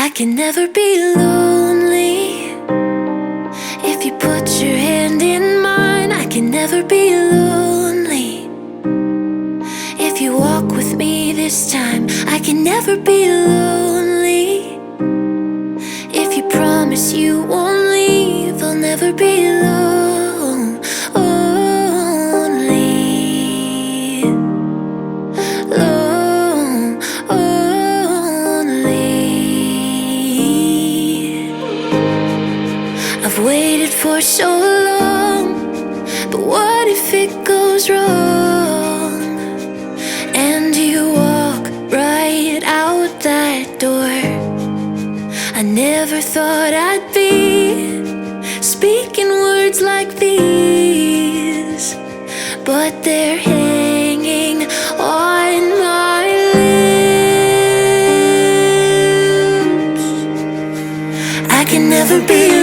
I can never be lonely. If you put your hand in mine, I can never be lonely. If you walk with me this time, I can never be lonely. If you promise you won't leave, I'll never be alone. Only lone, only. I've waited for so long, but what if it goes wrong? And you walk right out that door. I never thought I'd be speaking words like these, but they're hanging on my lips. I can never be